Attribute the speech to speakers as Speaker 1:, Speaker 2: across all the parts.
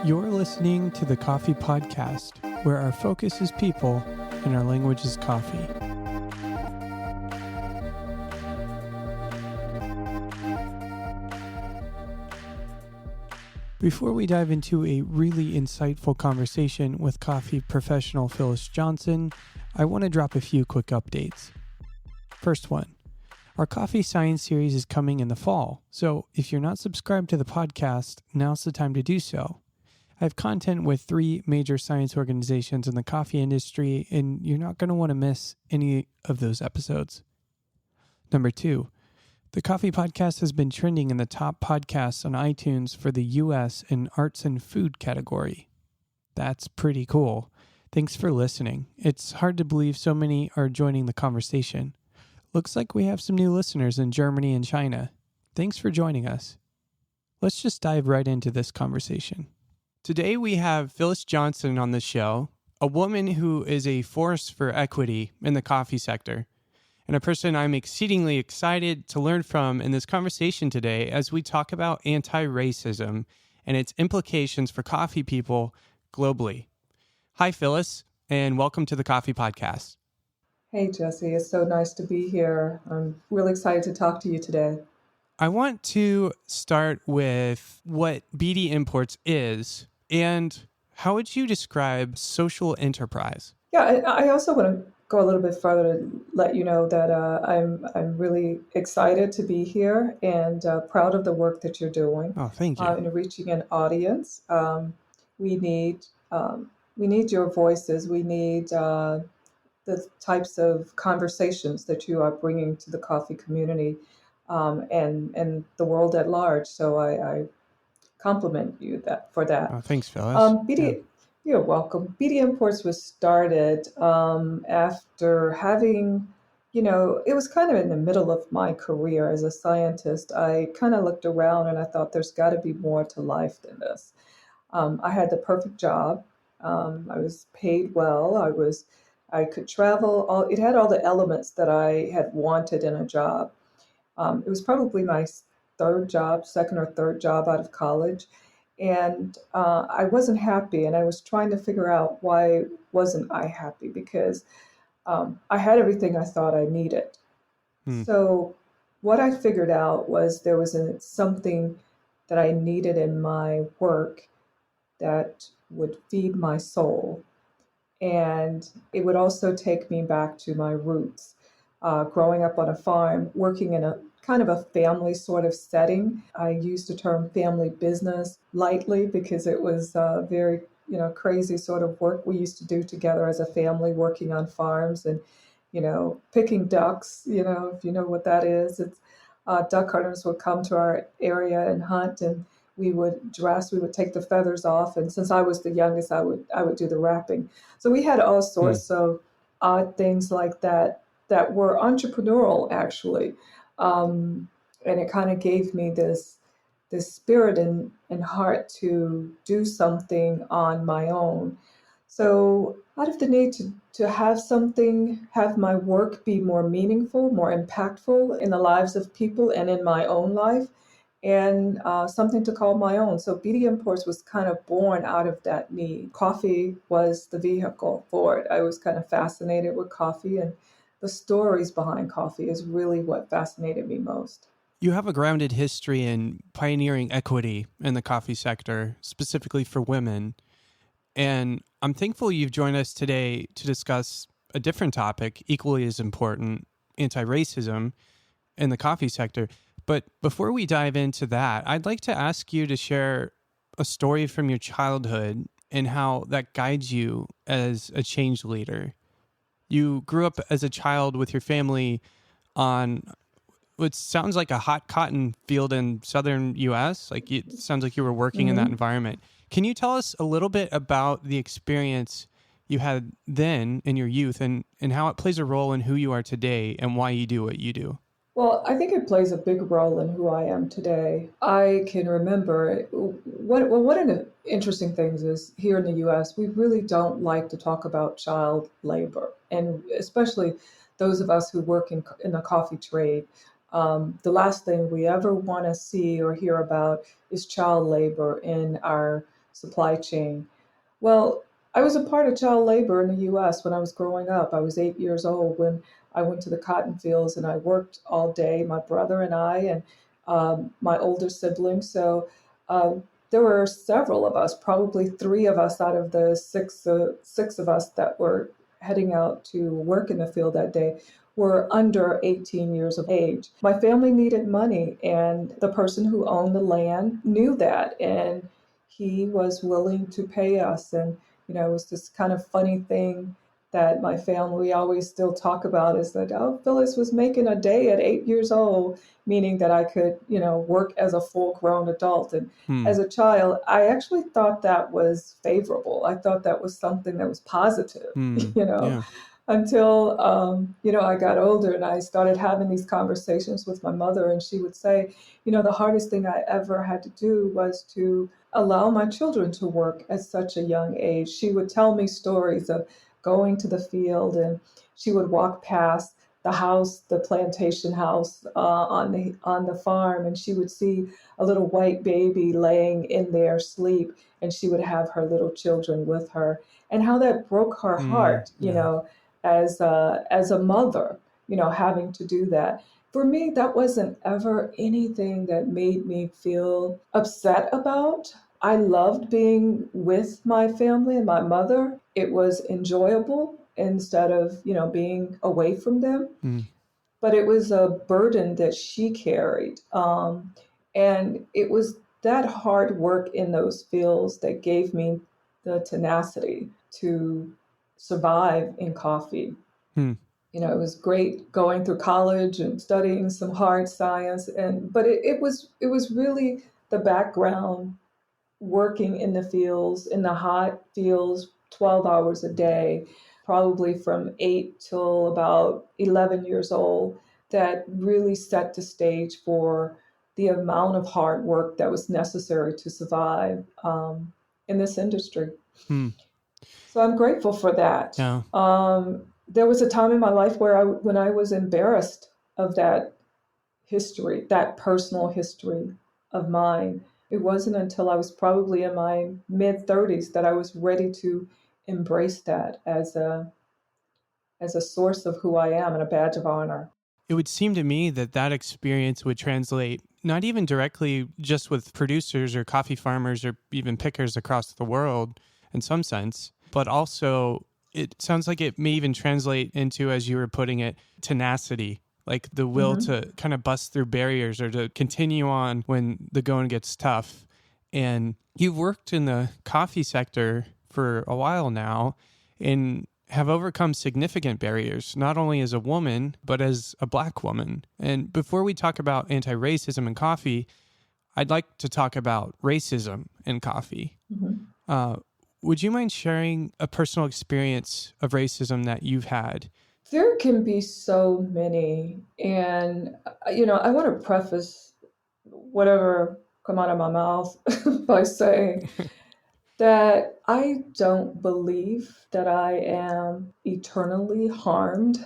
Speaker 1: You're listening to the Coffee Podcast, where our focus is people and our language is coffee. Before we dive into a really insightful conversation with coffee professional Phyllis Johnson, I want to drop a few quick updates. First one, our Coffee Science series is coming in the fall, so if you're not subscribed to the podcast, now's the time to do so. I have content with 3 major science organizations in the coffee industry, and you're not going to want to miss any of those episodes. Number 2, the Coffee Podcast has been trending in the top podcasts on iTunes for the US in arts and food category. That's pretty cool. Thanks for listening. It's hard to believe so many are joining the conversation. Looks like we have some new listeners in Germany and China. Thanks for joining us. Let's just dive right into this conversation. Today we have Phyllis Johnson on the show, a woman who is a force for equity in the coffee sector, and a person I'm exceedingly excited to learn from in this conversation today as we talk about anti-racism and its implications for coffee people globally. Hi, Phyllis, and welcome to the Coffee Podcast.
Speaker 2: Hey, Jesse, it's so nice to be here. I'm really excited to talk to you today.
Speaker 1: I want to start with what BD Imports is. And how would you describe social enterprise?
Speaker 2: Yeah, I also want to go a little bit further to let you know that I'm really excited to be here and proud of the work that you're doing.
Speaker 1: Oh, thank you.
Speaker 2: In reaching an audience. We need your voices. We need the types of conversations that you are bringing to the coffee community and the world at large. So I compliment you for that.
Speaker 1: Oh, thanks, Phyllis.
Speaker 2: You're welcome. BD Imports was started after having, it was kind of in the middle of my career as a scientist. I kind of looked around and I thought there's got to be more to life than this. I had the perfect job. I was paid well. I could travel. It had all the elements that I had wanted in a job. It was probably my second or third job out of college. And I wasn't happy, and I was trying to figure out why wasn't I happy, because I had everything I thought I needed. So what I figured out was there was something that I needed in my work that would feed my soul. And it would also take me back to my roots. Growing up on a farm, working in a kind of a family sort of setting. I use the term family business lightly because it was very, crazy sort of work we used to do together as a family, working on farms and, picking ducks, if you know what that is. It's duck hunters would come to our area and hunt, and we would take the feathers off. And since I was the youngest, I would do the wrapping. So we had all sorts of odd things like that were entrepreneurial, actually. And it kind of gave me this spirit and heart to do something on my own. So out of the need to have my work be more meaningful, more impactful in the lives of people and in my own life, and something to call my own. So BD Imports was kind of born out of that need. Coffee was the vehicle for it. I was kind of fascinated with coffee, and the stories behind coffee is really what fascinated me most.
Speaker 1: You have a grounded history in pioneering equity in the coffee sector, specifically for women. And I'm thankful you've joined us today to discuss a different topic, equally as important, anti-racism in the coffee sector. But before we dive into that, I'd like to ask you to share a story from your childhood and how that guides you as a change leader. You grew up as a child with your family on what sounds like a hot cotton field in southern U.S. It sounds like you were working in that environment. Can you tell us a little bit about the experience you had then in your youth and how it plays a role in who you are today and why you do what you do?
Speaker 2: Well, I think it plays a big role in who I am today. I can remember one of the interesting things is here in the U.S., we really don't like to talk about child labor, and especially those of us who work in the coffee trade. The last thing we ever want to see or hear about is child labor in our supply chain. Well, I was a part of child labor in the US when I was growing up. I was 8 years old when I went to the cotton fields and I worked all day, my brother and I, and my older siblings. So uh, there were several of us, probably three of us out of the six of us that were heading out to work in the field that day were under 18 years of age. My family needed money, and the person who owned the land knew that, and he was willing to pay us. And, it was this kind of funny thing that my family always still talk about is that, oh, Phyllis was making a day at 8 years old, meaning that I could, work as a full grown adult. And
Speaker 1: Hmm.
Speaker 2: as a child, I actually thought that was favorable. I thought that was something that was positive,
Speaker 1: Hmm.
Speaker 2: you know,
Speaker 1: Yeah.
Speaker 2: until, I got older and I started having these conversations with my mother. And she would say, the hardest thing I ever had to do was to allow my children to work at such a young age. She would tell me stories of going to the field, and she would walk past the house, the plantation house on the farm, and she would see a little white baby laying in there asleep, and she would have her little children with her, and how that broke her
Speaker 1: Hmm.
Speaker 2: heart,
Speaker 1: Yeah.
Speaker 2: as a mother, having to do that. For me, that wasn't ever anything that made me feel upset about. I loved being with my family and my mother. It was enjoyable instead of, being away from them.
Speaker 1: Hmm.
Speaker 2: But it was a burden that she carried. And it was that hard work in those fields that gave me the tenacity to survive in coffee.
Speaker 1: Hmm.
Speaker 2: It was great going through college and studying some hard science, but it was really the background, working in the fields, in the hot fields, 12 hours a day, probably from 8 till about 11 years old, that really set the stage for the amount of hard work that was necessary to survive in this industry.
Speaker 1: Hmm.
Speaker 2: So I'm grateful for that.
Speaker 1: Yeah.
Speaker 2: There was a time in my life when I was embarrassed of that history, that personal history of mine. It wasn't until I was probably in my mid 30s that I was ready to embrace that as a source of who I am and a badge of honor.
Speaker 1: It would seem to me that that experience would translate not even directly just with producers or coffee farmers or even pickers across the world in some sense, but also it sounds like it may even translate into, as you were putting it, tenacity, like the will
Speaker 2: Hmm.
Speaker 1: to kind of bust through barriers or to continue on when the going gets tough. And you've worked in the coffee sector for a while now, and have overcome significant barriers, not only as a woman, but as a Black woman. And before we talk about anti-racism in coffee, I'd like to talk about racism in coffee.
Speaker 2: Hmm.
Speaker 1: Uh, would you mind sharing a personal experience of racism that you've had?
Speaker 2: There can be so many. And, I want to preface whatever come out of my mouth by saying that I don't believe that I am eternally harmed.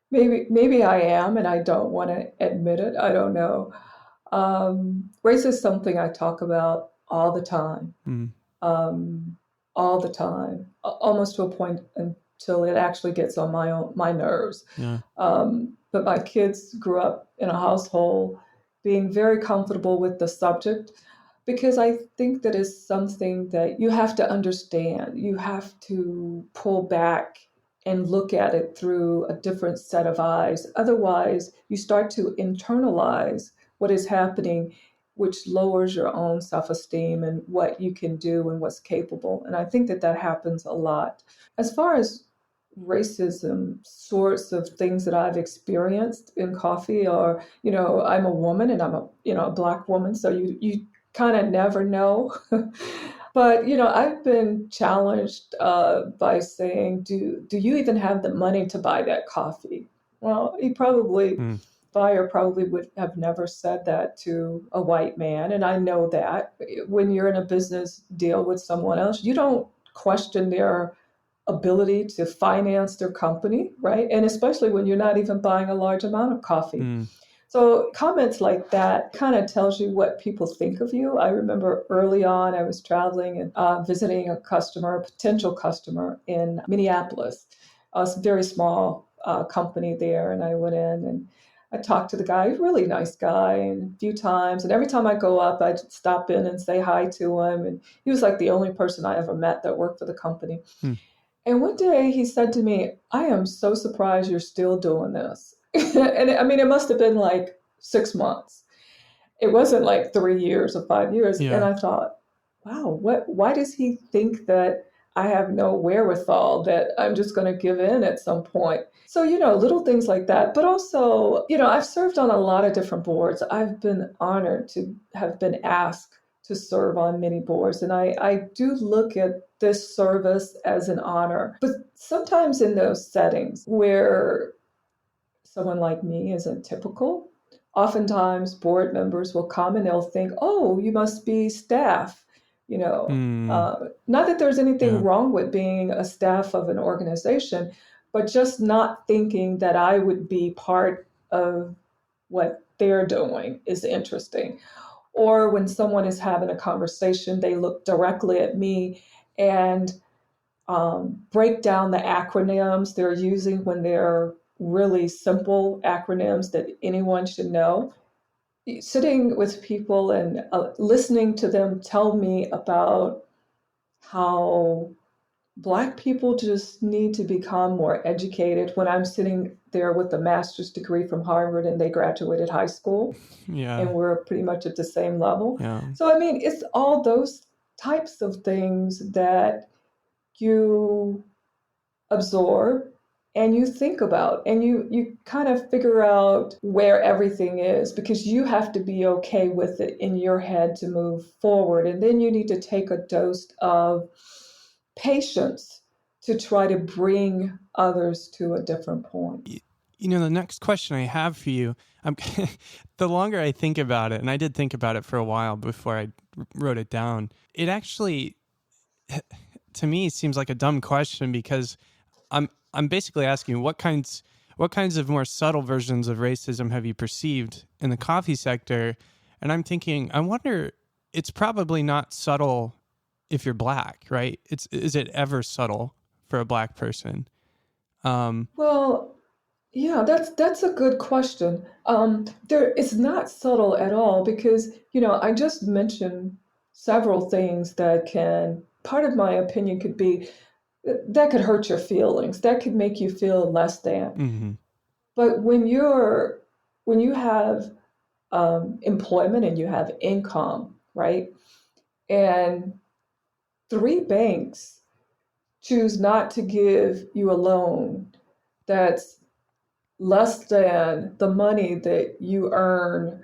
Speaker 2: Maybe I am, and I don't want to admit it. I don't know. Race is something I talk about all the time,
Speaker 1: Mm,
Speaker 2: um, all the time, almost to a point until it actually gets on my nerves.
Speaker 1: yeah.
Speaker 2: But my kids grew up in a household being very comfortable with the subject, because I think that is something that you have to understand. You have to pull back and look at it through a different set of eyes. Otherwise, you start to internalize what is happening, which lowers your own self esteem and what you can do and what's capable. And I think that happens a lot. As far as racism, sorts of things that I've experienced in coffee, or, I'm a woman and I'm a Black woman, so you kind of never know. But, I've been challenged by saying, do you even have the money to buy that coffee? Well,
Speaker 1: Mm,
Speaker 2: buyer probably would have never said that to a white man. And I know that when you're in a business deal with someone else, you don't question their ability to finance their company, right? And especially when you're not even buying a large amount of coffee.
Speaker 1: Mm.
Speaker 2: So comments like that kind of tells you what people think of you. I remember early on, I was traveling and visiting a potential customer in Minneapolis, a very small company there. And I went in and I talked to the guy, really nice guy, and a few times. And every time I go up, I'd stop in and say hi to him. And he was like the only person I ever met that worked for the company.
Speaker 1: Mm.
Speaker 2: And one day he said to me, I am so surprised you're still doing this. And I mean, it must have been like 6 months. It wasn't like 3 years or 5 years. And
Speaker 1: Yeah.
Speaker 2: I thought, wow, why does he think that I have no wherewithal, that I'm just going to give in at some point? So, little things like that. But also, I've served on a lot of different boards. I've been honored to have been asked to serve on many boards. And I do look at this service as an honor. But sometimes in those settings where someone like me isn't typical, oftentimes board members will come and they'll think, oh, you must be staff.
Speaker 1: Mm.
Speaker 2: Not that there's anything
Speaker 1: Yeah.
Speaker 2: wrong with being a staff of an organization, but just not thinking that I would be part of what they're doing is interesting. Or when someone is having a conversation, they look directly at me and break down the acronyms they're using when they're really simple acronyms that anyone should know. Sitting with people and listening to them tell me about how Black people just need to become more educated, when I'm sitting there with a master's degree from Harvard and they graduated high school
Speaker 1: Yeah.
Speaker 2: and we're pretty much at the same level.
Speaker 1: Yeah.
Speaker 2: So, I mean, it's all those types of things that you absorb and you think about, and you kind of figure out where everything is, because you have to be okay with it in your head to move forward. And then you need to take a dose of patience to try to bring others to a different point.
Speaker 1: The next question I have for you, the longer I think about it, and I did think about it for a while before I wrote it down, it actually, to me, seems like a dumb question, because I'm basically asking what kinds of more subtle versions of racism have you perceived in the coffee sector? And I'm thinking, I wonder, it's probably not subtle if you're Black, right? Is it ever subtle for a Black person?
Speaker 2: Well, yeah, that's a good question. It's not subtle at all, because I just mentioned several things that can. Part of my opinion could be that could hurt your feelings. That could make you feel less than.
Speaker 1: Mm-hmm.
Speaker 2: But when you have employment and you have income, right? And three banks choose not to give you a loan that's less than the money that you earn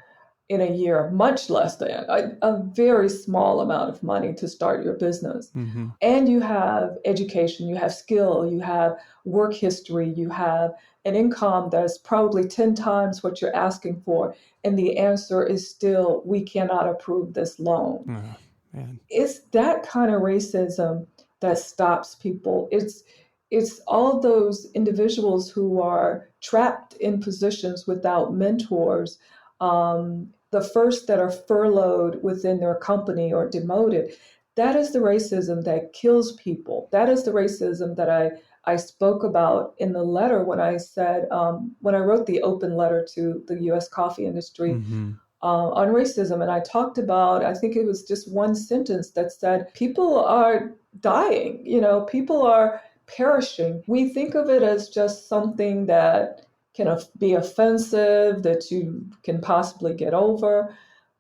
Speaker 2: in a year, much less than a very small amount of money to start your business.
Speaker 1: Mm-hmm.
Speaker 2: And you have education, you have skill, you have work history, you have an income that's probably 10 times what you're asking for. And the answer is still, we cannot approve this loan.
Speaker 1: Oh, man.
Speaker 2: It's that kind of racism that stops people. It's all those individuals who are trapped in positions without mentors, the first that are furloughed within their company or demoted. That is the racism that kills people. That is the racism that I spoke about in the letter when I said, when I wrote the open letter to the U.S. coffee industry.
Speaker 1: Mm-hmm.
Speaker 2: On racism. And I talked about, I think it was just one sentence that said, people are dying, people are perishing. We think of it as just something that can be offensive, that you can possibly get over.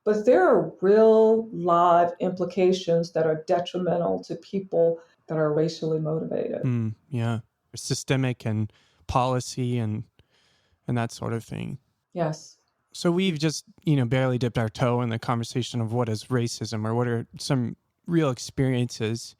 Speaker 2: But there are real live implications that are detrimental to people that are racially motivated.
Speaker 1: Yeah. Systemic and policy and that sort of thing.
Speaker 2: Yes.
Speaker 1: So we've just, barely dipped our toe in the conversation of what is racism, or what are some real experiences.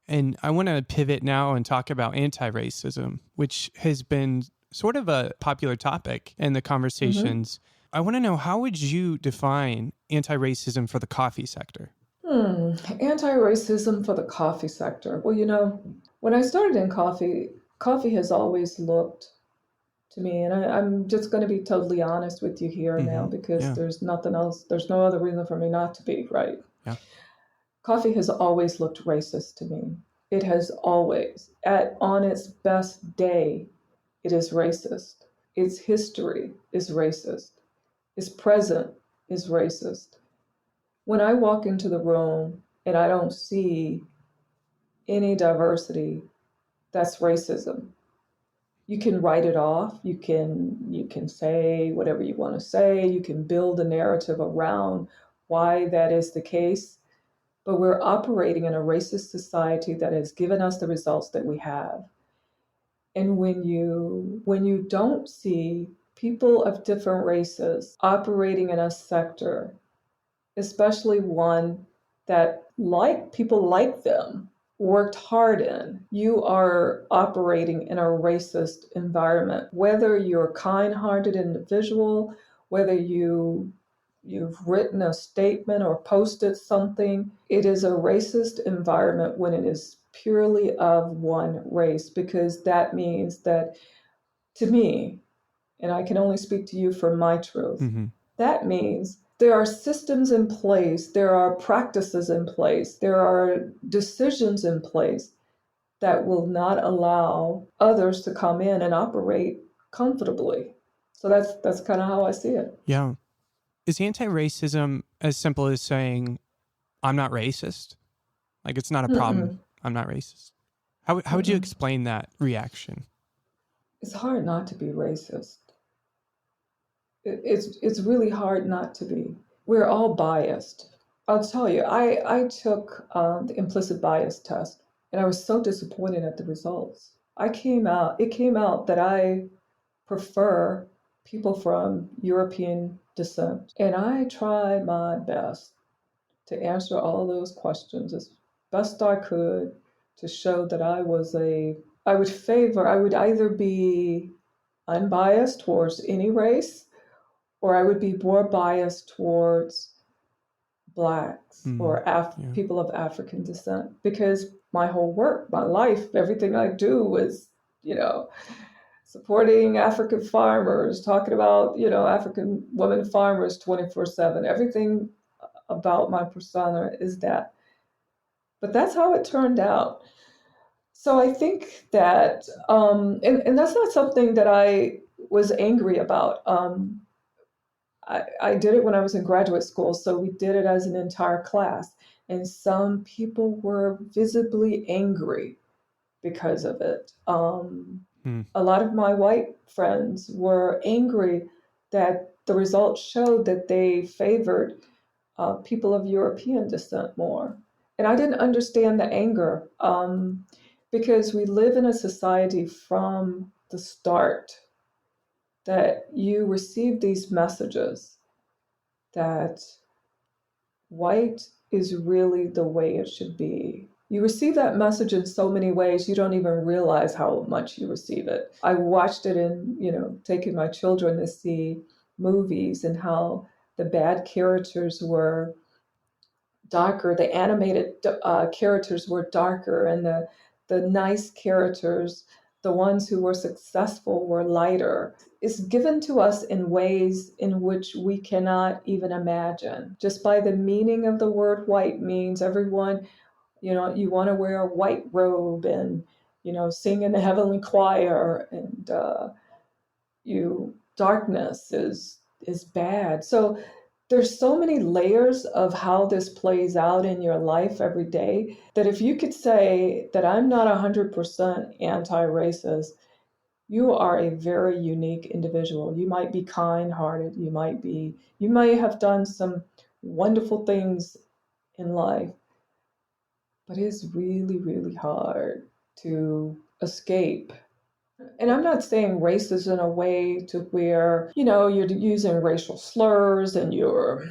Speaker 1: And I want to pivot now and talk about anti-racism, which has been sort of a popular topic in the conversations. Mm-hmm. I want to know, how would you define anti-racism for the coffee sector?
Speaker 2: Anti-racism for the coffee sector. Well, When I started in coffee has always looked to me, and I'm just going to be totally honest with you here now because
Speaker 1: Yeah.
Speaker 2: there's nothing else, there's no other reason for me not to be, right?
Speaker 1: Yeah.
Speaker 2: Coffee has always looked racist to me. It has always, on its best day, it is racist. Its history is racist. Its present is racist. When I walk into the room and I don't see any diversity, that's racism. You can write it off. You can say whatever you want to say. You can build a narrative around why that is the case. But we're operating in a racist society that has given us the results that we have. And when you don't see people of different races operating in a sector, especially one that like people like them worked hard in, you are operating in a racist environment. Whether you're a kind-hearted individual, whether you've written a statement or posted something, it is a racist environment when it is purely of one race, because that means that, to me, and I can only speak to you for my truth, that means there are systems in place, there are practices in place, there are decisions in place that will not allow others to come in and operate comfortably. So that's kind of how I see it.
Speaker 1: Yeah. Is anti-racism as simple as saying, I'm not racist? Like, it's not a problem.
Speaker 2: Mm-mm,
Speaker 1: I'm not racist. How would you
Speaker 2: mm-mm.
Speaker 1: explain that reaction?
Speaker 2: It's hard not to be racist. It's really hard not to be. We're all biased. I'll tell you, I took the implicit bias test, and I was so disappointed at the results. It came out that I prefer people from European descent. And I tried my best to answer all those questions as best I could to show that I would either be unbiased towards any race, or I would be more biased towards Blacks or
Speaker 1: Yeah.
Speaker 2: people of African descent, because my whole work, my life, everything I do is, you know, supporting African farmers, talking about, African women farmers 24/7. Everything about my persona is that. But that's how it turned out. So I think that, and that's not something that I was angry about. I did it when I was in graduate school, so we did it as an entire class. And some people were visibly angry because of it. A lot of my white friends were angry that the results showed that they favored people of European descent more. And I didn't understand the anger, because we live in a society from the start that you receive these messages that white is really the way it should be. You receive that message in so many ways, you don't even realize how much you receive it. I watched it in, taking my children to see movies, and how the bad characters were darker, the animated characters were darker, and the nice characters, the ones who were successful, were lighter. It's given to us in ways in which we cannot even imagine. Just by the meaning of the word white means everyone, you want to wear a white robe and, sing in the heavenly choir, and darkness is bad. So there's so many layers of how this plays out in your life every day, that if you could say that I'm not 100% anti-racist, you are a very unique individual. You might be kind-hearted, you might have done some wonderful things in life, but it's really, really hard to escape. And I'm not saying racist in a way to where, you're using racial slurs and you're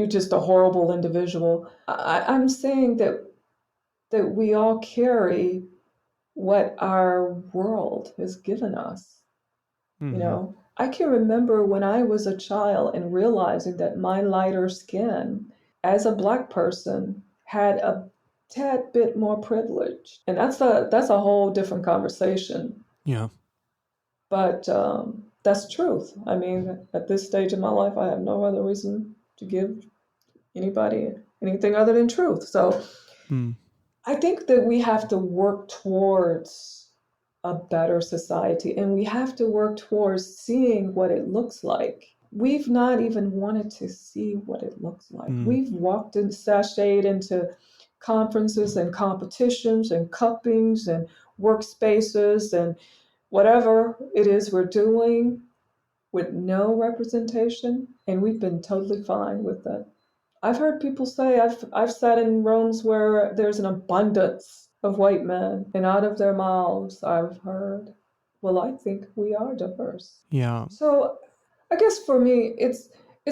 Speaker 2: just a horrible individual. I'm saying that we all carry what our world has given us. I can remember when I was a child and realizing that my lighter skin as a Black person had a tad bit more privileged. And that's a whole different conversation.
Speaker 1: Yeah.
Speaker 2: But that's truth. I mean, at this stage in my life, I have no other reason to give anybody anything other than truth. So
Speaker 1: Hmm.
Speaker 2: I think that we have to work towards a better society, and we have to work towards seeing what it looks like. We've not even wanted to see what it looks like.
Speaker 1: Hmm.
Speaker 2: We've walked and sashayed into conferences and competitions and cuppings and workspaces and whatever it is we're doing with no representation, and we've been totally fine with that. I've heard people say I've sat in rooms where there's an abundance of white men, and out of their mouths I've heard, "Well, I think we are diverse."
Speaker 1: Yeah.
Speaker 2: So I guess for me, it's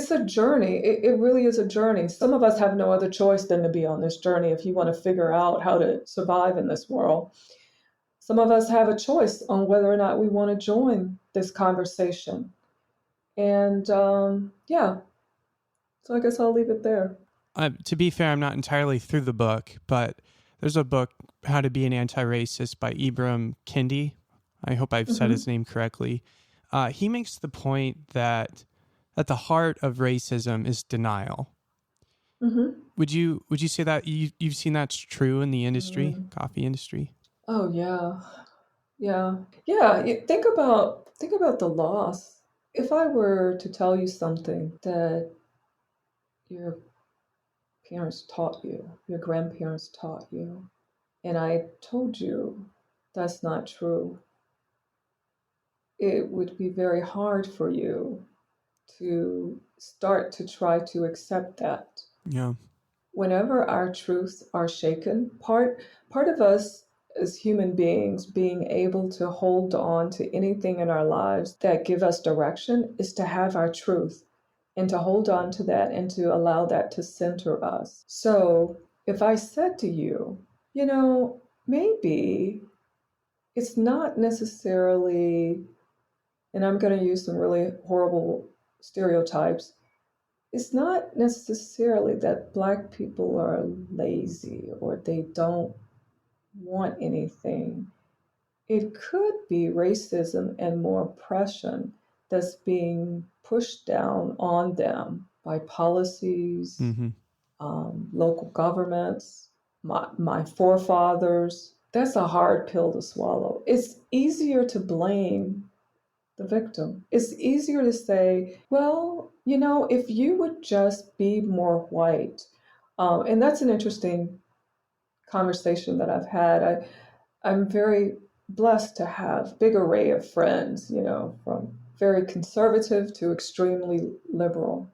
Speaker 2: a journey. It really is a journey. Some of us have no other choice than to be on this journey if you want to figure out how to survive in this world. Some of us have a choice on whether or not we want to join this conversation. And yeah, so I guess I'll leave it there.
Speaker 1: To be fair, I'm not entirely through the book, but there's a book, How to Be an Anti-Racist by Ibram Kendi. I hope I've said his
Speaker 2: Mm-hmm.
Speaker 1: name correctly. He makes the point that at the heart of racism is denial.
Speaker 2: Mm-hmm.
Speaker 1: Would you say that you've seen that's true in the industry,
Speaker 2: Mm.
Speaker 1: coffee industry?
Speaker 2: Oh yeah, yeah, yeah. Think about the loss. If I were to tell you something that your parents taught you, your grandparents taught you, and I told you that's not true, it would be very hard for you to start to try to accept that.
Speaker 1: Yeah.
Speaker 2: Whenever our truths are shaken, part of us as human beings being able to hold on to anything in our lives that give us direction is to have our truth and to hold on to that and to allow that to center us. So if I said to you, maybe it's not necessarily, and I'm going to use some really horrible stereotypes, it's not necessarily that Black people are lazy or they don't want anything. It could be racism and more oppression that's being pushed down on them by policies,
Speaker 1: Mm-hmm.
Speaker 2: local governments, my forefathers. That's a hard pill to swallow. It's easier to blame the victim. It's easier to say, well, if you would just be more white. And that's an interesting conversation that I've had. I'm very blessed to have a big array of friends, from very conservative to extremely liberal.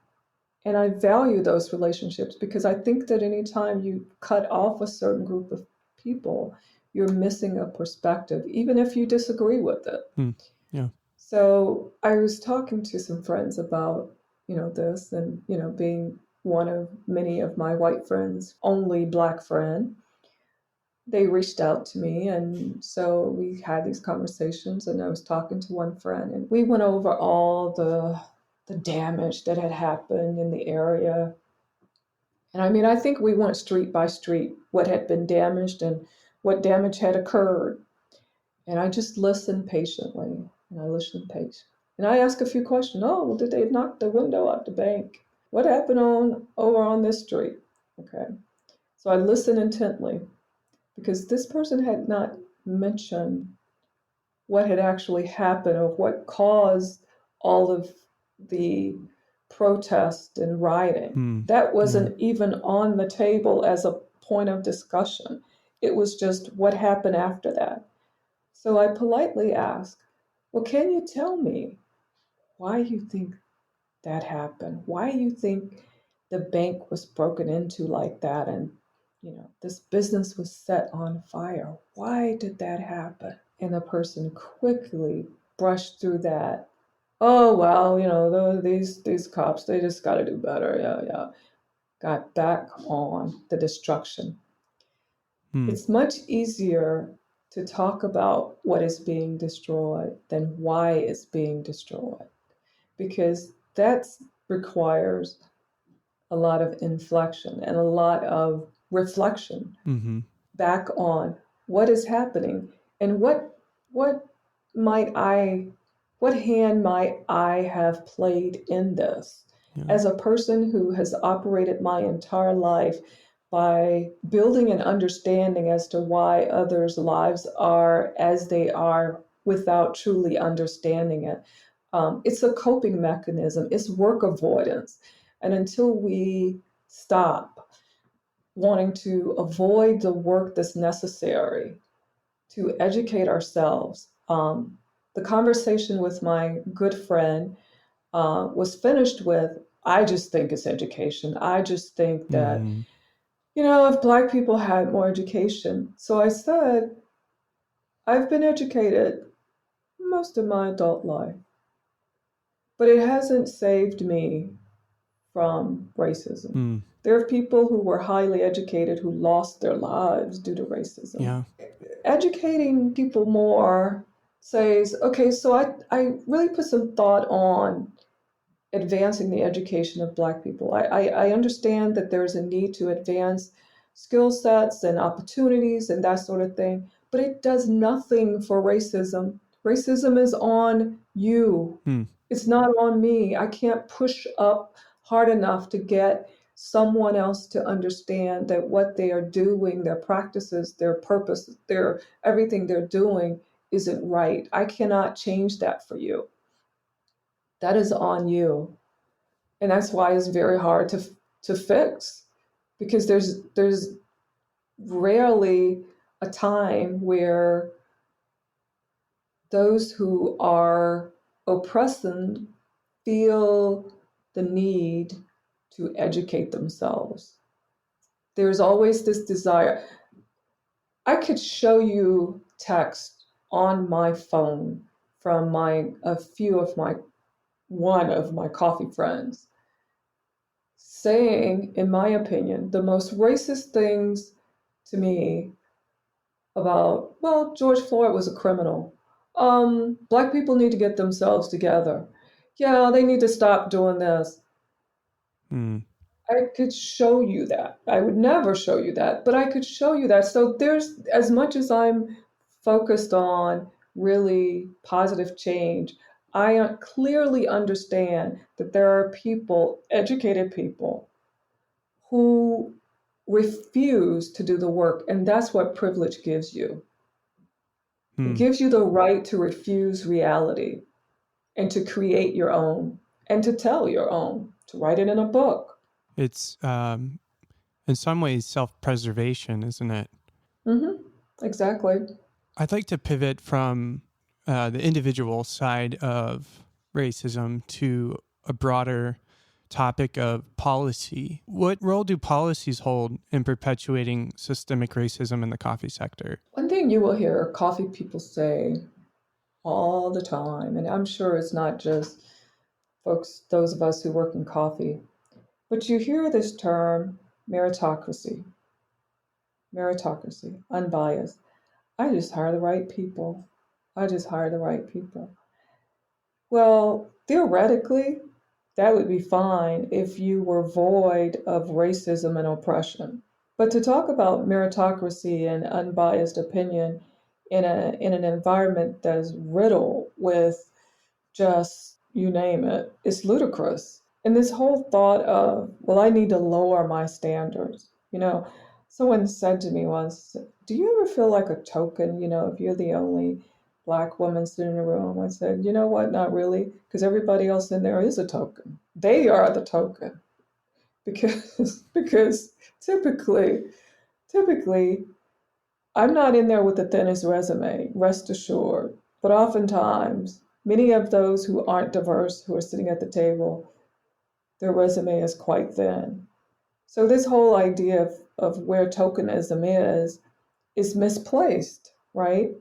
Speaker 2: And I value those relationships because I think that anytime you cut off a certain group of people, you're missing a perspective, even if you disagree with it.
Speaker 1: Mm. Yeah.
Speaker 2: So I was talking to some friends about, this and, being one of many of my white friends, only Black friend. They reached out to me, and so we had these conversations, and I was talking to one friend, and we went over all the damage that had happened in the area. And I mean, I think we went street by street, what had been damaged and what damage had occurred. And I just listened patiently, and I listened patiently. And I asked a few questions. Oh, well, did they knock the window out the bank? What happened over on this street? Okay. So I listened intently because this person had not mentioned what had actually happened or what caused all of the protest and rioting.
Speaker 1: Mm.
Speaker 2: That
Speaker 1: Yeah.
Speaker 2: wasn't even on the table as a point of discussion. It was just what happened after that. So I politely asked, well, can you tell me why you think that happened? Why you think the bank was broken into like that and this business was set on fire? Why did that happen? And the person quickly brushed through that. Oh well, these cops, they just got to do better. Yeah, yeah. Got back on the destruction.
Speaker 1: Mm.
Speaker 2: It's much easier to talk about what is being destroyed than why it's being destroyed, because that requires a lot of inflection and a lot of reflection
Speaker 1: Mm-hmm.
Speaker 2: back on what is happening and what might I what hand might I have played in this
Speaker 1: Yeah.
Speaker 2: as a person who has operated my entire life by building an understanding as to why others' lives are as they are without truly understanding it. It's a coping mechanism, it's work avoidance. And until we stop wanting to avoid the work that's necessary to educate ourselves. The conversation with my good friend was finished with, I just think it's education. I just think that,
Speaker 1: Mm-hmm.
Speaker 2: if Black people had more education. So I said, I've been educated most of my adult life, but it hasn't saved me from racism.
Speaker 1: Mm.
Speaker 2: There are people who were highly educated who lost their lives due to racism.
Speaker 1: Yeah.
Speaker 2: Educating people more says, okay, so I really put some thought on advancing the education of Black people. I understand that there's a need to advance skill sets and opportunities and that sort of thing, but it does nothing for racism. Racism is on you.
Speaker 1: Mm.
Speaker 2: It's not on me. I can't push up hard enough to get someone else to understand that what they are doing, their practices, their purpose, their everything they're doing isn't right. I cannot change that for you. That is on you. And that's why it's very hard to fix because there's rarely a time where those who are oppressing feel the need to educate themselves. There's always this desire. I could show you text on my phone from one of my coffee friends saying, in my opinion, the most racist things to me about, well, George Floyd was a criminal. Black people need to get themselves together. Yeah, they need to stop doing this.
Speaker 1: Mm.
Speaker 2: I could show you that. I would never show you that, but I could show you that. So there's, as much as I'm focused on really positive change, I clearly understand that there are people, educated people, who refuse to do the work. And that's what privilege gives you. It
Speaker 1: Mm.
Speaker 2: gives you the right to refuse reality and to create your own and to tell your own, to write it in a book.
Speaker 1: It's in some ways self-preservation, isn't it?
Speaker 2: Mm-hmm. Exactly.
Speaker 1: I'd like to pivot from the individual side of racism to a broader topic of policy. What role do policies hold in perpetuating systemic racism in the coffee sector?
Speaker 2: One thing you will hear coffee people say all the time, and I'm sure it's not just folks, those of us who work in coffee, but you hear this term meritocracy, unbiased. I just hire the right people. I just hire the right people. Well, theoretically, that would be fine if you were void of racism and oppression. But to talk about meritocracy and unbiased opinion in an environment that is riddled with just you name it, it's ludicrous. And this whole thought of, well, I need to lower my standards. Someone said to me once, do you ever feel like a token, if you're the only Black woman sitting in a room? I said, you know what, not really, because everybody else in there is a token. They are the token. Because typically, I'm not in there with the thinnest resume, rest assured. But oftentimes, many of those who aren't diverse, who are sitting at the table, their resume is quite thin. So this whole idea of where tokenism is misplaced, right?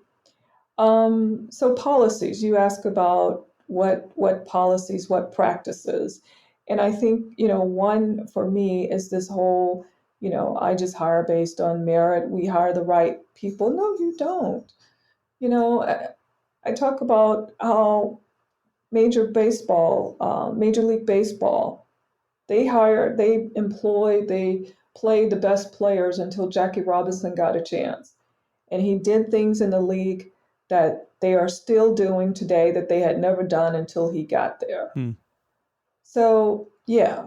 Speaker 2: So policies, you ask about what policies, what practices. And I think, one for me is this whole, I just hire based on merit. We hire the right people. No, you don't. I talk about how Major League Baseball, they employ, they played the best players until Jackie Robinson got a chance. And he did things in the league that they are still doing today that they had never done until he got there. So, yeah,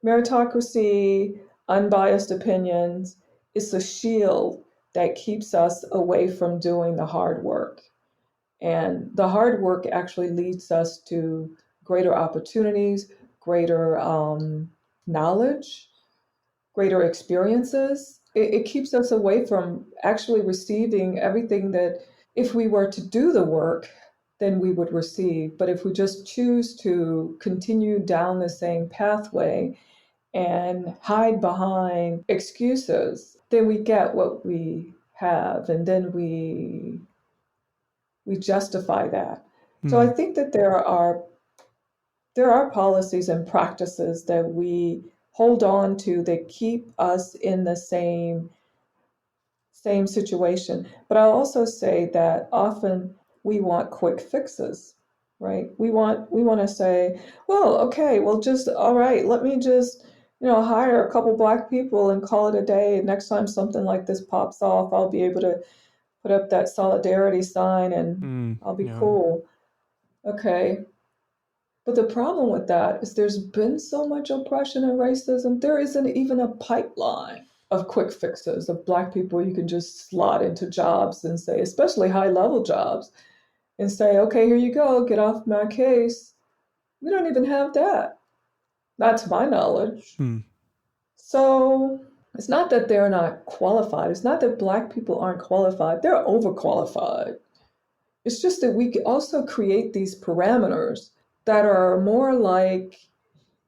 Speaker 2: meritocracy, unbiased opinions, is a shield that keeps us away from doing the hard work. And the hard work actually leads us to greater opportunities, greater knowledge, greater experiences. It keeps us away from actually receiving everything that if we were to do the work, then we would receive. But if we just choose to continue down the same pathway and hide behind excuses, then we get what we have, and then we justify that. So I think that there are policies and practices that we hold on to that keep us in the same situation. But I'll also say that often we want quick fixes, right? We want to say, well, okay, well, just all right, let me just hire a couple Black people and call it a day. Next time something like this pops off, I'll be able to put up that solidarity sign and I'll be cool. Okay. But the problem with that is there's been so much oppression and racism, there isn't even a pipeline of quick fixes of Black people you can just slot into jobs and say, especially high level jobs, and say, okay, here you go, get off my case. We don't even have that. Not to my knowledge. So it's not that they're not qualified. It's not that Black people aren't qualified. They're overqualified. It's just that we also create these parameters that are more like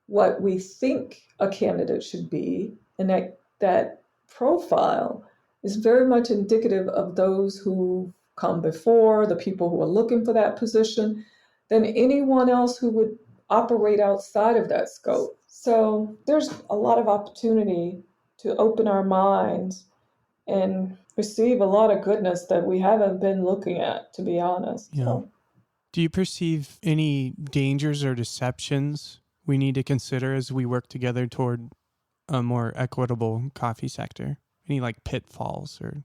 Speaker 2: what we think a candidate should be, and that profile is very much indicative of those who come before, the people who are looking for that position, than anyone else who would operate outside of that scope. So there's a lot of opportunity to open our minds and receive a lot of goodness that we haven't been looking at, to be honest.
Speaker 1: Yeah.
Speaker 2: So.
Speaker 1: Do you perceive any dangers or deceptions we need to consider as we work together toward a more equitable coffee sector? Any like pitfalls or?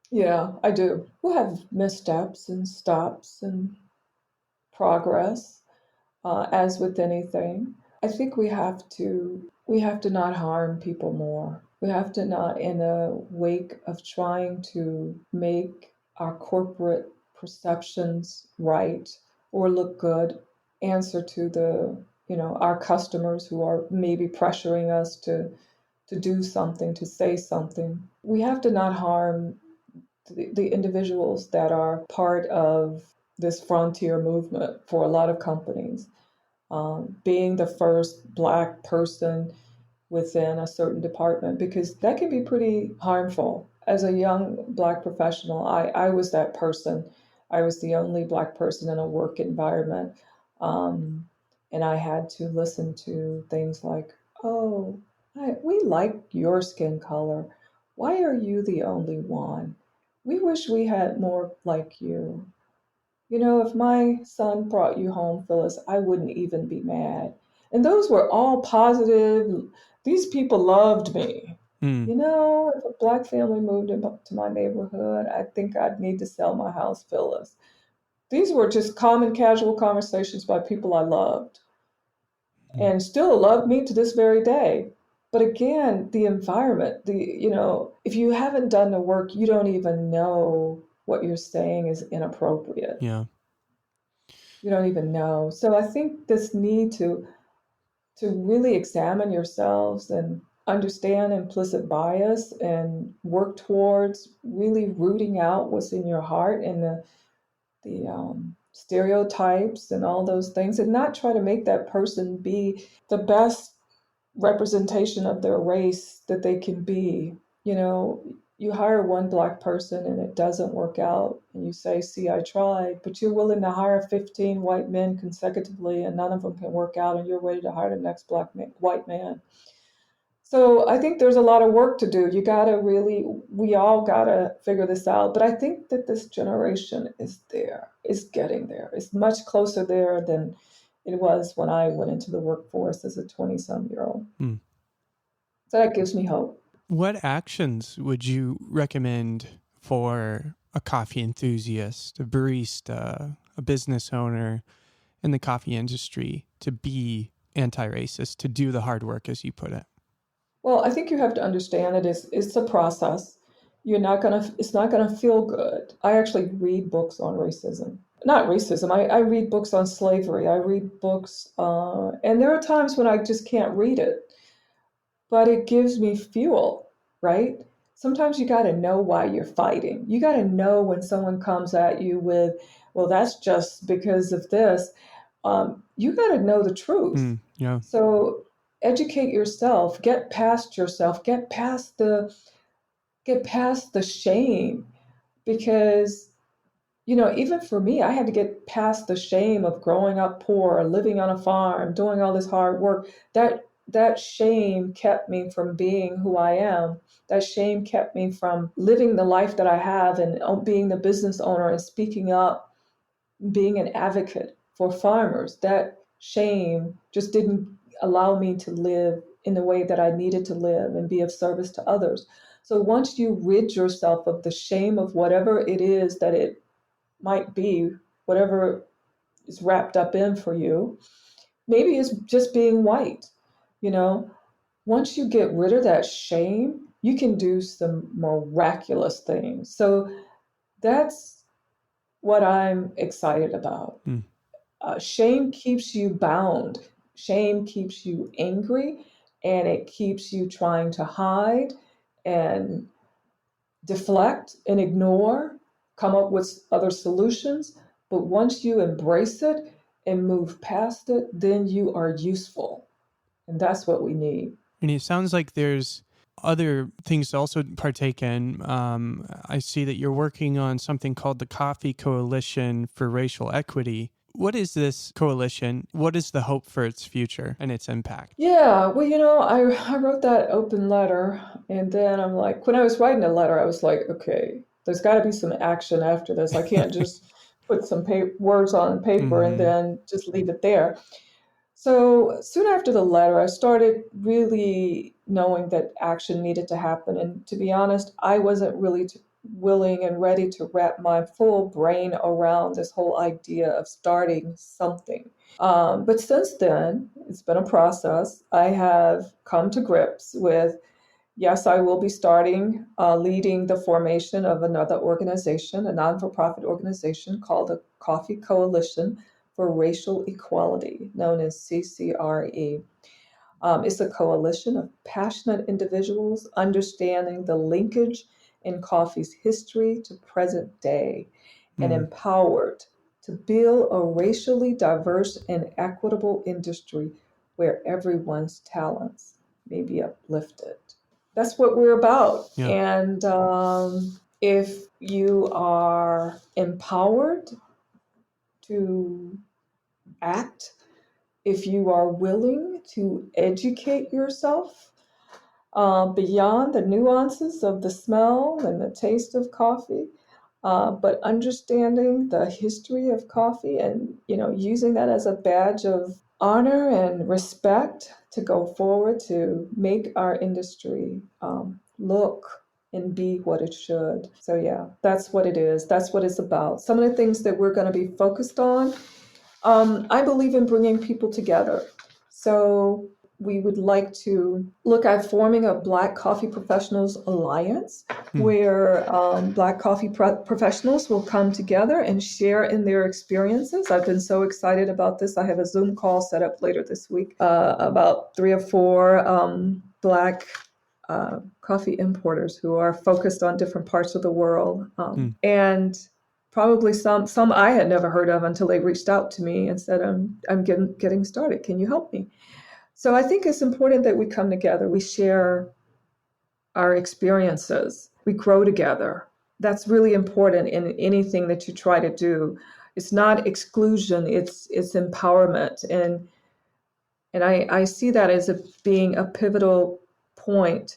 Speaker 2: Yeah, I do. We'll have missteps and stops and progress, as with anything. I think we have to not harm people more. We have to not, in a wake of trying to make our corporate perceptions right or look good, answer to our customers who are maybe pressuring us to do something, to say something. We have to not harm the individuals that are part of this frontier movement for a lot of companies. Being the first Black person within a certain department, because that can be pretty harmful. As a young Black professional, I was that person. I was the only Black person in a work environment. And I had to listen to things like, oh, we like your skin color. Why are you the only one? We wish we had more like you. If my son brought you home, Phyllis, I wouldn't even be mad. And those were all positive. These people loved me. If a Black family moved into my neighborhood, I think I'd need to sell my house, Phyllis. These were just common, casual conversations by people I loved and still love me to this very day. But again, the environment, if you haven't done the work, you don't even know what you're saying is inappropriate.
Speaker 1: Yeah.
Speaker 2: You don't even know. So I think this need to really examine yourselves and understand implicit bias and work towards really rooting out what's in your heart and the stereotypes and all those things, and not try to make that person be the best representation of their race that they can be. You hire one Black person and it doesn't work out, and you say, see, I tried, but you're willing to hire 15 white men consecutively and none of them can work out, and you're ready to hire the next white man. So I think there's a lot of work to do. We all gotta figure this out. But I think that this generation is getting there. It's much closer there than it was when I went into the workforce as a 20-some-year-old. So that gives me hope.
Speaker 1: What actions would you recommend for a coffee enthusiast, a barista, a business owner in the coffee industry to be anti-racist, to do the hard work, as you put it?
Speaker 2: Well, I think you have to understand it's a process. It's not gonna feel good. I actually read books on racism. Not racism. I read books on slavery. I read books, and there are times when I just can't read it, but it gives me fuel, right? Sometimes you got to know why you're fighting. You got to know when someone comes at you with, well, that's just because of this. You got to know the truth.
Speaker 1: Yeah.
Speaker 2: So educate yourself, get past the shame, because even for me, I had to get past the shame of growing up poor, living on a farm, doing all this hard work. That shame kept me from being who I am. That shame kept me from living the life that I have and being the business owner and speaking up, being an advocate for farmers. That shame just didn't allow me to live in the way that I needed to live and be of service to others. So once you rid yourself of the shame of whatever it is that it might be, whatever is wrapped up in for you, maybe it's just being white. You know, once you get rid of that shame, you can do some miraculous things. So that's what I'm excited about.
Speaker 1: Mm.
Speaker 2: Shame keeps you bound, shame keeps you angry, and it keeps you trying to hide and deflect and ignore, come up with other solutions. But once you embrace it and move past it, then you are useful. And that's what we need.
Speaker 1: And it sounds like there's other things to also partake in. I see that you're working on something called the Coffee Coalition for Racial Equity. What is this coalition? What is the hope for its future and its impact?
Speaker 2: Yeah, well, I wrote that open letter, and then I'm like, when I was writing the letter, I was like, okay, there's got to be some action after this. I can't just put some words on paper and
Speaker 1: Mm-hmm.
Speaker 2: then just leave it there. So soon after the letter, I started really knowing that action needed to happen. And to be honest, I wasn't really willing and ready to wrap my full brain around this whole idea of starting something. But since then, it's been a process. I have come to grips with, yes, I will be leading the formation of another organization, a non for profit organization called the Coffee Coalition for Racial Equality, known as CCRE. It's a coalition of passionate individuals understanding the linkage in coffee's history to present day and
Speaker 1: Mm.
Speaker 2: empowered to build a racially diverse and equitable industry where everyone's talents may be uplifted. That's what we're about.
Speaker 1: Yeah.
Speaker 2: And if you are empowered to act, if you are willing to educate yourself beyond the nuances of the smell and the taste of coffee, but understanding the history of coffee and using that as a badge of honor and respect to go forward to make our industry look and be what it should. So yeah, that's what it is. That's what it's about. Some of the things that we're going to be focused on. I believe in bringing people together. So we would like to look at forming a Black Coffee Professionals Alliance, where Black coffee professionals will come together and share in their experiences. I've been so excited about this. I have a Zoom call set up later this week about 3 or 4 Black coffee importers who are focused on different parts of the world. And probably some I had never heard of until they reached out to me and said, I'm getting started. Can you help me? So I think it's important that we come together. We share our experiences. We grow together. That's really important in anything that you try to do. It's not exclusion, it's empowerment. And I see that as being a pivotal point.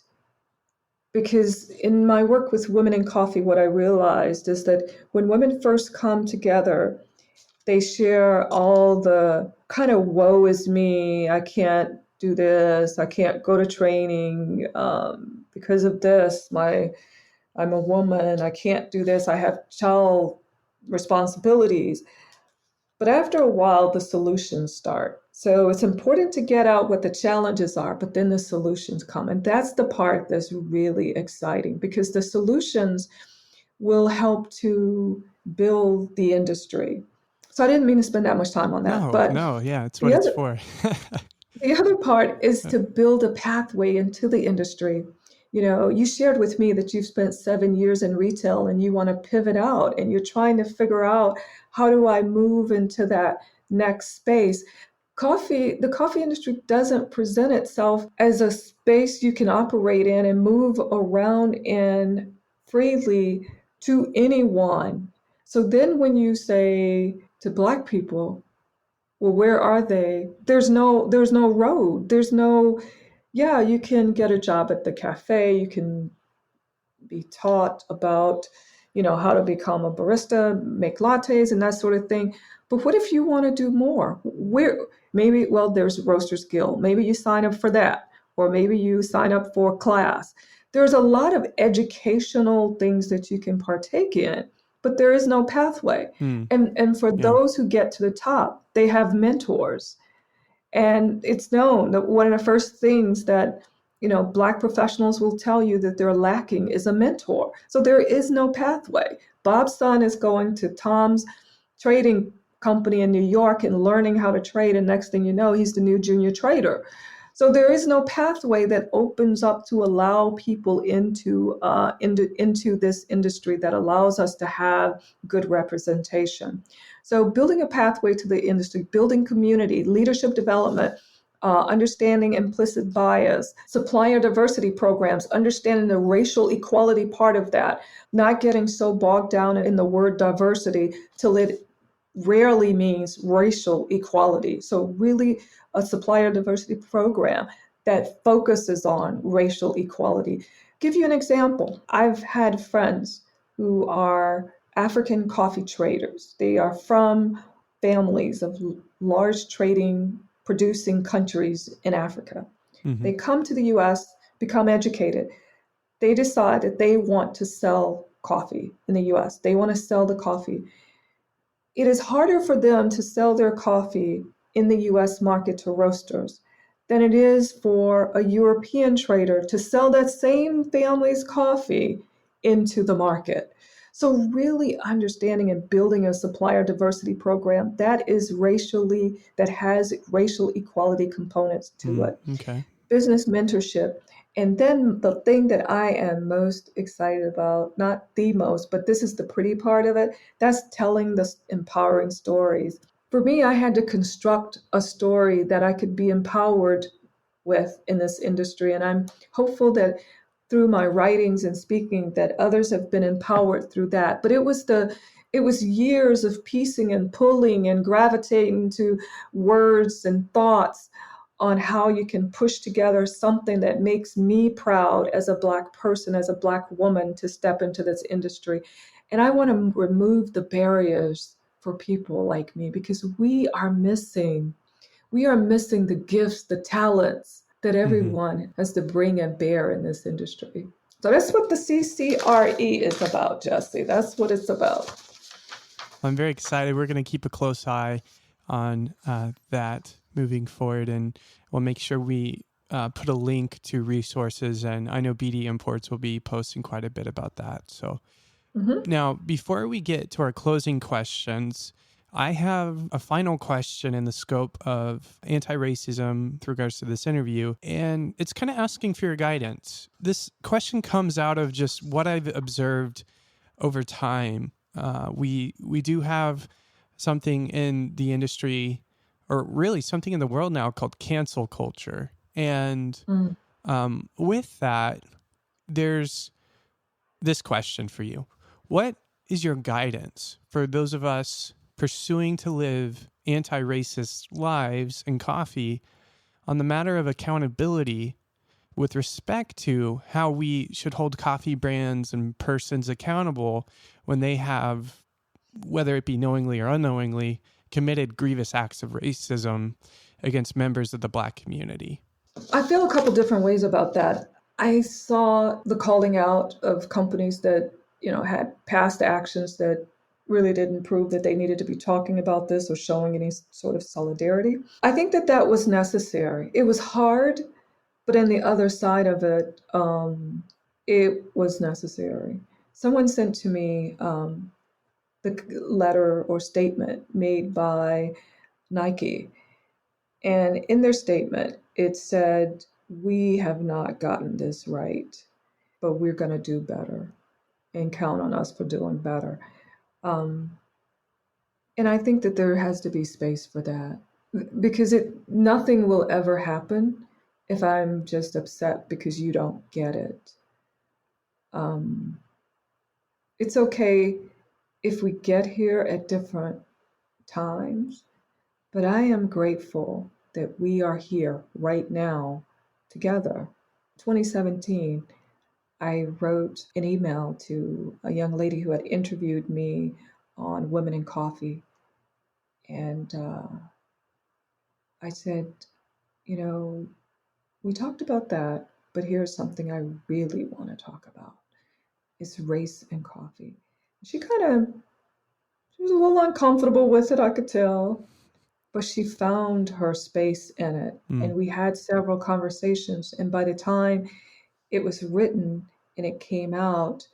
Speaker 2: Because in my work with Women in Coffee, what I realized is that when women first come together, they share all the kind of woe is me, I can't do this. I can't go to training because of this. I'm a woman. I can't do this. I have child responsibilities. But after a while, the solutions start. So it's important to get out what the challenges are, but then the solutions come. And that's the part that's really exciting because the solutions will help to build the industry. So I didn't mean to spend that much time on that. But
Speaker 1: No, yeah, it's what
Speaker 2: the
Speaker 1: it's
Speaker 2: other
Speaker 1: for.
Speaker 2: the other part is to build a pathway into the industry. You shared with me that you've spent 7 years in retail and you want to pivot out and you're trying to figure out how do I move into that next space. The coffee industry doesn't present itself as a space you can operate in and move around in freely to anyone. So then when you say to Black people, well, where are they? There's no road. Yeah, you can get a job at the cafe, you can be taught about, how to become a barista, make lattes and that sort of thing. But what if you want to do more? Where maybe, well, there's Roasters Guild. Maybe you sign up for that, or maybe you sign up for a class. There's a lot of educational things that you can partake in, but there is no pathway. And for
Speaker 1: Yeah.
Speaker 2: those who get to the top, they have mentors. And it's known that one of the first things that Black professionals will tell you that they're lacking is a mentor. So there is no pathway. Bob's son is going to Tom's trading company in New York and learning how to trade, and next thing you know, he's the new junior trader. So there is no pathway that opens up to allow people into this industry that allows us to have good representation. So building a pathway to the industry, building community, leadership development, understanding implicit bias, supplier diversity programs, understanding the racial equality part of that, not getting so bogged down in the word diversity till it rarely means racial equality. So really a supplier diversity program that focuses on racial equality. Give you an example. I've had friends who are African coffee traders. They are from families of large trading, producing countries in Africa. They come to the US, become educated. They decide that they want to sell coffee in the US. They want to sell the coffee. It is harder for them to sell their coffee in the US market to roasters than it is for a European trader to sell that same family's coffee into the market. So really understanding and building a supplier diversity program that has racial equality components to it.
Speaker 1: Okay.
Speaker 2: Business mentorship. And then the thing that I am most excited about, not the most, but this is the pretty part of it, that's telling the empowering stories. For me, I had to construct a story that I could be empowered with in this industry. And I'm hopeful that through my writings and speaking that others have been empowered through that. But it was years of piecing and pulling and gravitating to words and thoughts on how you can push together something that makes me proud as a Black person, as a Black woman, to step into this industry. And I want to remove the barriers for people like me because we are missing the gifts, the talents that everyone has to bring and bear in this industry. So that's what the CCRE is about, Jesse. That's what it's about.
Speaker 1: I'm very excited. We're going to keep a close eye on that moving forward, and we'll make sure we put a link to resources. And I know BD Imports will be posting quite a bit about that. So now, before we get to our closing questions, I have a final question in the scope of anti-racism with regards to this interview, and it's kind of asking for your guidance. This question comes out of just what I've observed over time. We do have something in the industry, or really something in the world now, called cancel culture. And with that, there's this question for you. What is your guidance for those of us pursuing to live anti-racist lives in coffee on the matter of accountability with respect to how we should hold coffee brands and persons accountable when they have, whether it be knowingly or unknowingly, committed grievous acts of racism against members of the Black community?
Speaker 2: I feel a couple different ways about that. I saw the calling out of companies that, had past actions that really didn't prove that they needed to be talking about this or showing any sort of solidarity. I think that that was necessary. It was hard, but on the other side of it, it was necessary. Someone sent to me the letter or statement made by Nike. And in their statement, it said, "We have not gotten this right, but we're going to do better and count on us for doing better." Um, and I think that there has to be space for that because nothing will ever happen if I'm just upset because you don't get it. Um, it's okay if we get here at different times, but I am grateful that we are here right now together. 2017, I wrote an email to a young lady who had interviewed me on Women in Coffee. And I said, we talked about that, but here's something I really want to talk about. It's race and coffee. She she was a little uncomfortable with it, I could tell, but she found her space in it. And we had several conversations. And by the time it was written and it came out,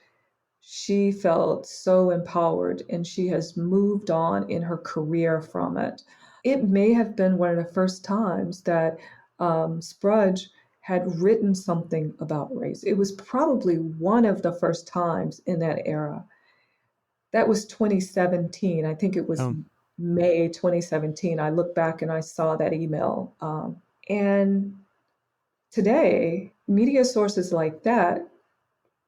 Speaker 2: she felt so empowered and she has moved on in her career from it. It may have been one of the first times that Sprudge had written something about race. It was probably one of the first times in that era. That was 2017. I think it was May 2017. I look back and I saw that email. And today, media sources like that,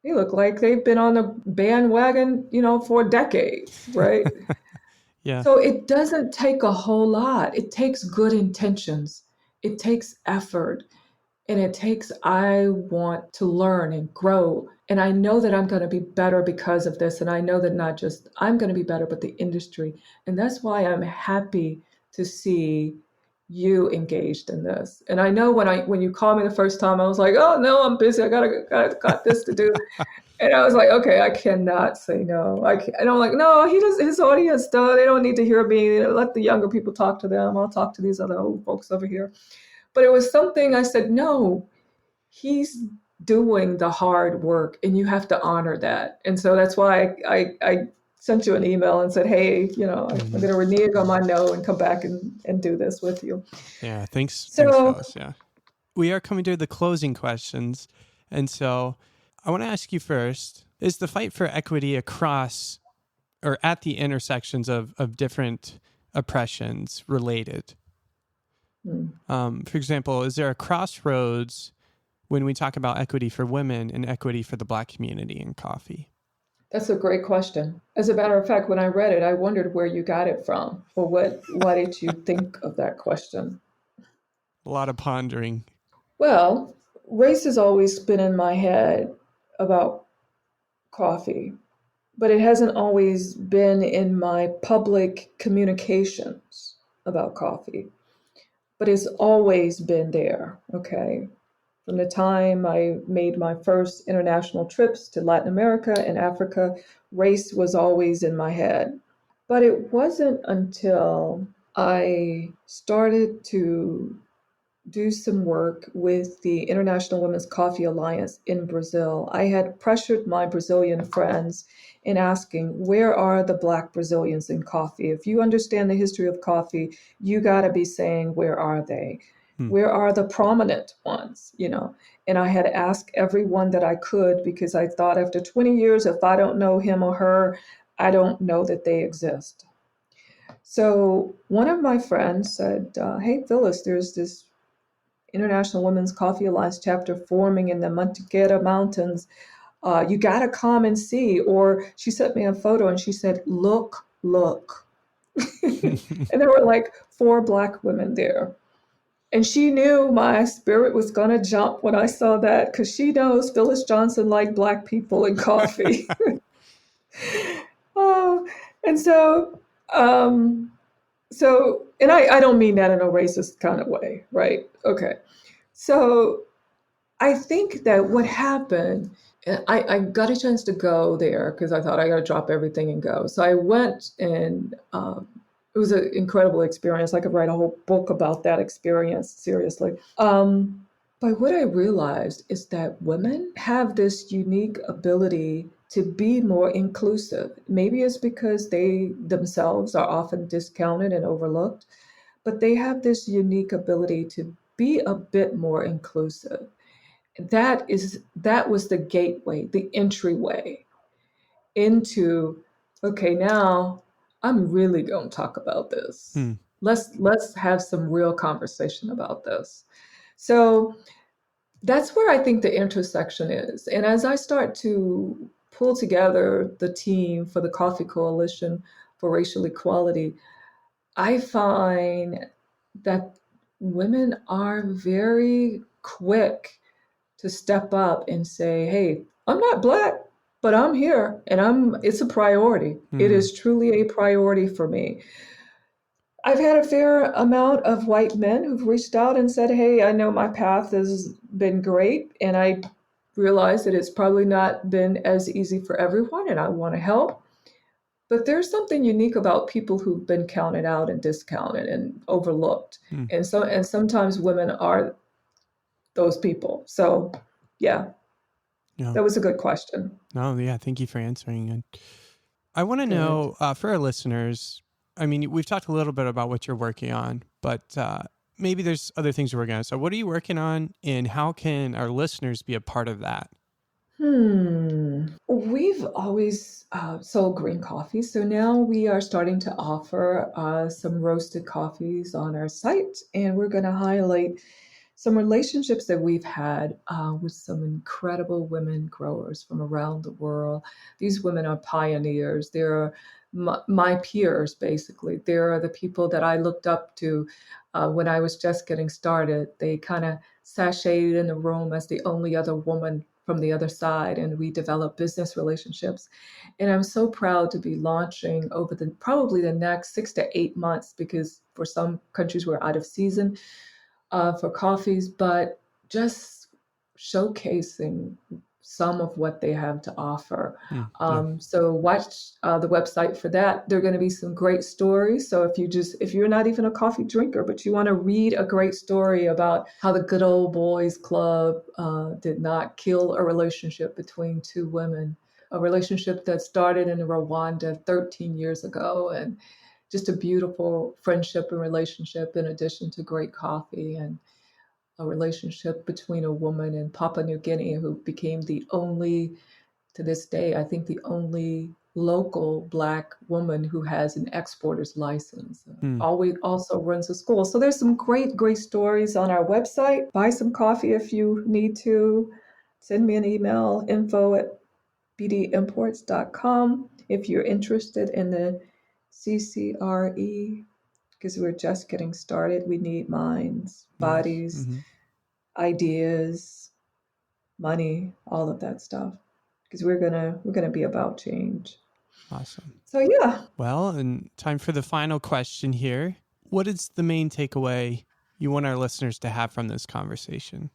Speaker 2: they look like they've been on the bandwagon, for decades, right?
Speaker 1: Yeah.
Speaker 2: So it doesn't take a whole lot. It takes good intentions. It takes effort. And it takes, I want to learn and grow. And I know that I'm going to be better because of this. And I know that not just I'm going to be better, but the industry. And that's why I'm happy to see you engaged in this. And I know when you called me the first time, I was like, oh no, I'm busy. I got this to do. And I was like, okay, I cannot say no. And I'm like, no, he does. His audience, they don't need to hear me. Let the younger people talk to them. I'll talk to these other old folks over here. But it was something I said, no, he's doing the hard work and you have to honor that. And so that's why I sent you an email and said, hey, I'm going to renege on my no and come back and do this with you.
Speaker 1: Yeah, thanks,
Speaker 2: So,
Speaker 1: Phyllis. Yeah. We are coming to the closing questions. And so I want to ask you first, is the fight for equity across or at the intersections of different oppressions related? For example, is there a crossroads when we talk about equity for women and equity for the Black community in coffee?
Speaker 2: That's a great question. As a matter of fact, when I read it, I wondered where you got it from or why did you think of that question?
Speaker 1: A lot of pondering.
Speaker 2: Well, race has always been in my head about coffee, but it hasn't always been in my public communications about coffee. But it's always been there, okay? From the time I made my first international trips to Latin America and Africa, race was always in my head. But it wasn't until I started to do some work with the International Women's Coffee Alliance in Brazil. I had pressured my Brazilian friends in asking, where are the Black Brazilians in coffee? If you understand the history of coffee, you got to be saying, where are they? Where are the prominent ones, And I had asked everyone that I could because I thought after 20 years, if I don't know him or her, I don't know that they exist. So one of my friends said, hey, Phyllis, there's this International Women's Coffee Alliance chapter forming in the Mantiqueira Mountains. You got to come and see. Or she sent me a photo and she said, look. And there were like 4 Black women there. And she knew my spirit was going to jump when I saw that because she knows Phyllis Johnson liked Black people and coffee. Oh, and so, and I don't mean that in a racist kind of way, right? Okay. So I think that what happened, I got a chance to go there because I thought I got to drop everything and go. So I went, and it was an incredible experience. I could write a whole book about that experience, seriously. But what I realized is that women have this unique ability to be more inclusive. Maybe it's because they themselves are often discounted and overlooked, but they have this unique ability to be a bit more inclusive. That was the gateway, the entryway into, okay, now I'm really going to talk about this.
Speaker 1: Hmm.
Speaker 2: Let's have some real conversation about this. So that's where I think the intersection is. And as I start to pull together the team for the Coffee Coalition for Racial Equality, I find that women are very quick to step up and say, "Hey, I'm not black, but I'm here and it's a priority. It
Speaker 1: Hmm.
Speaker 2: is truly a priority for me." I've had a fair amount of white men who've reached out and said, "Hey, I know my path has been great and I realize that it's probably not been as easy for everyone and I want to help." But there's something unique about people who've been counted out and discounted and overlooked.
Speaker 1: Hmm.
Speaker 2: And sometimes women are those people. So, yeah,
Speaker 1: Yeah.
Speaker 2: that was a good question.
Speaker 1: No, yeah. Thank you for answering. And I want to
Speaker 2: Good.
Speaker 1: know for our listeners, I mean, we've talked a little bit about what you're working on, but maybe there's other things you're working on. So, what are you working on, and how can our listeners be a part of that?
Speaker 2: We've always sold green coffee, so now we are starting to offer some roasted coffees on our site, and we're going to highlight some relationships that we've had with some incredible women growers from around the world. These women are pioneers. They're my peers, basically. They're the people that I looked up to when I was just getting started. They kind of sashayed in the room as the only other woman from the other side, and we developed business relationships. And I'm so proud to be launching over the probably the next 6 to 8 months, because for some countries we're out of season for coffees, but just showcasing some of what they have to offer.
Speaker 1: Yeah.
Speaker 2: So watch the website for that. There are going to be some great stories. So if you're not even a coffee drinker, but you want to read a great story about how the good old boys club did not kill a relationship between two women, a relationship that started in Rwanda 13 years ago, and just a beautiful friendship and relationship in addition to great coffee, and a relationship between a woman in Papua New Guinea who became the only, to this day, I think the only local Black woman who has an exporter's license.
Speaker 1: Hmm.
Speaker 2: Always also runs a school. So there's some great stories on our website. Buy some coffee if you need to. Send me an email, info@bdimports.com, if you're interested in the CCRE, because we're just getting started. We need minds,
Speaker 1: Yes.
Speaker 2: bodies,
Speaker 1: Mm-hmm.
Speaker 2: ideas, money, all of that stuff. Because we're gonna be about change.
Speaker 1: Awesome.
Speaker 2: So yeah,
Speaker 1: Well, and time for the final question here. What is the main takeaway you want our listeners to have from this conversation?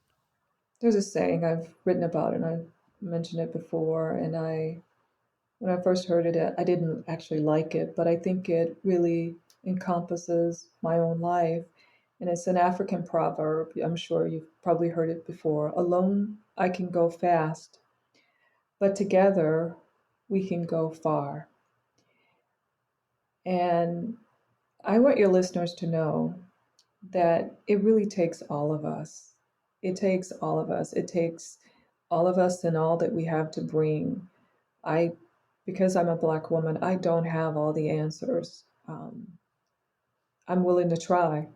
Speaker 2: there's a saying I've written about and I've mentioned it before, and when I first heard it, I didn't actually like it, but I think it really encompasses my own life. And it's an African proverb. I'm sure you've probably heard it before. Alone, I can go fast, but together, we can go far. And I want your listeners to know that it really takes all of us. It takes all of us. It takes all of us and all that we have to bring. I, because I'm a Black woman, I don't have all the answers. I'm willing to try.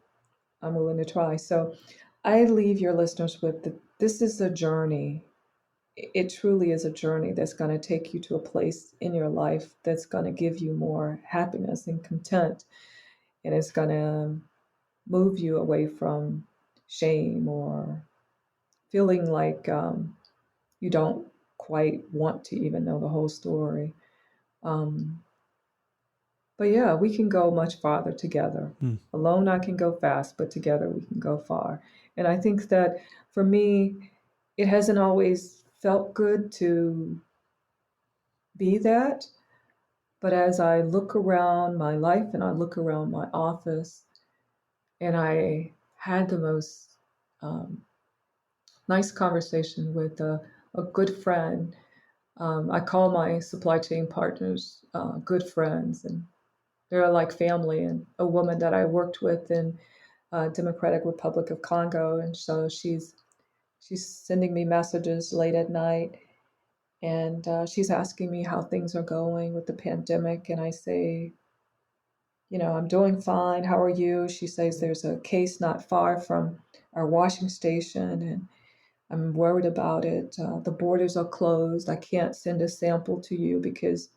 Speaker 2: I'm willing to try. So I leave your listeners with this is a journey. It truly is a journey that's going to take you to a place in your life that's going to give you more happiness and content. And it's going to move you away from shame or feeling like you don't quite want to even know the whole story. Um, But yeah, we can go much farther together.
Speaker 1: Hmm.
Speaker 2: Alone, I can go fast, but together we can go far. And I think that for me, it hasn't always felt good to be that. But as I look around my life and I look around my office, and I had the most um, nice conversation with a good friend. I call my supply chain partners good friends, and they're like family. And a woman that I worked with in Democratic Republic of Congo, and so she's sending me messages late at night, and she's asking me how things are going with the pandemic, and I say, I'm doing fine. How are you? She says there's a case not far from our washing station, and I'm worried about it. The borders are closed. I can't send a sample to you because,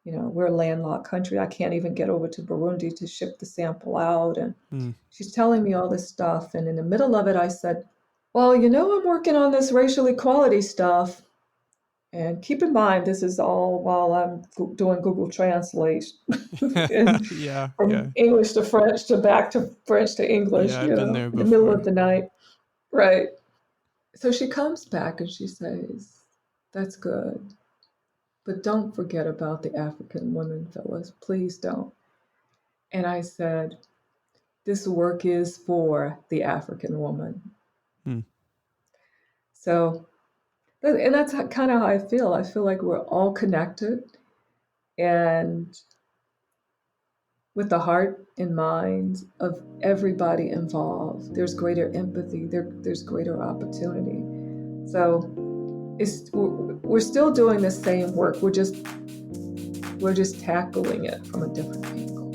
Speaker 2: we're a landlocked country. I can't even get over to Burundi to ship the sample out. And
Speaker 1: Hmm.
Speaker 2: she's telling me all this stuff. And in the middle of it, I said, well, I'm working on this racial equality stuff. And keep in mind, this is all while I'm doing Google Translate and
Speaker 1: Yeah, yeah.
Speaker 2: from English to French to back to French to English,
Speaker 1: Yeah, I've been there
Speaker 2: in the middle
Speaker 1: before.
Speaker 2: of the night. Right. So she comes back and she says, that's good. But don't forget about the African women, Phyllis. Please don't. And I said, this work is for the African woman.
Speaker 1: Hmm.
Speaker 2: So, and that's kind of how I feel. I feel like we're all connected, and with the heart and mind of everybody involved, there's greater empathy, there's greater opportunity. So we're still doing the same work. We're just tackling it from a different angle.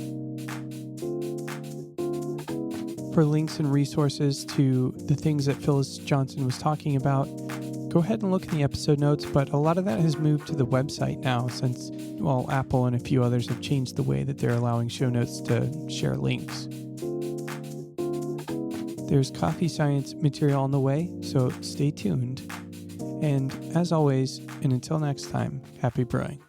Speaker 1: For links and resources to the things that Phyllis Johnson was talking about, go ahead and look in the episode notes, but a lot of that has moved to the website now since, Apple and a few others have changed the way that they're allowing show notes to share links. There's coffee science material on the way, so stay tuned. And as always, and until next time, happy brewing.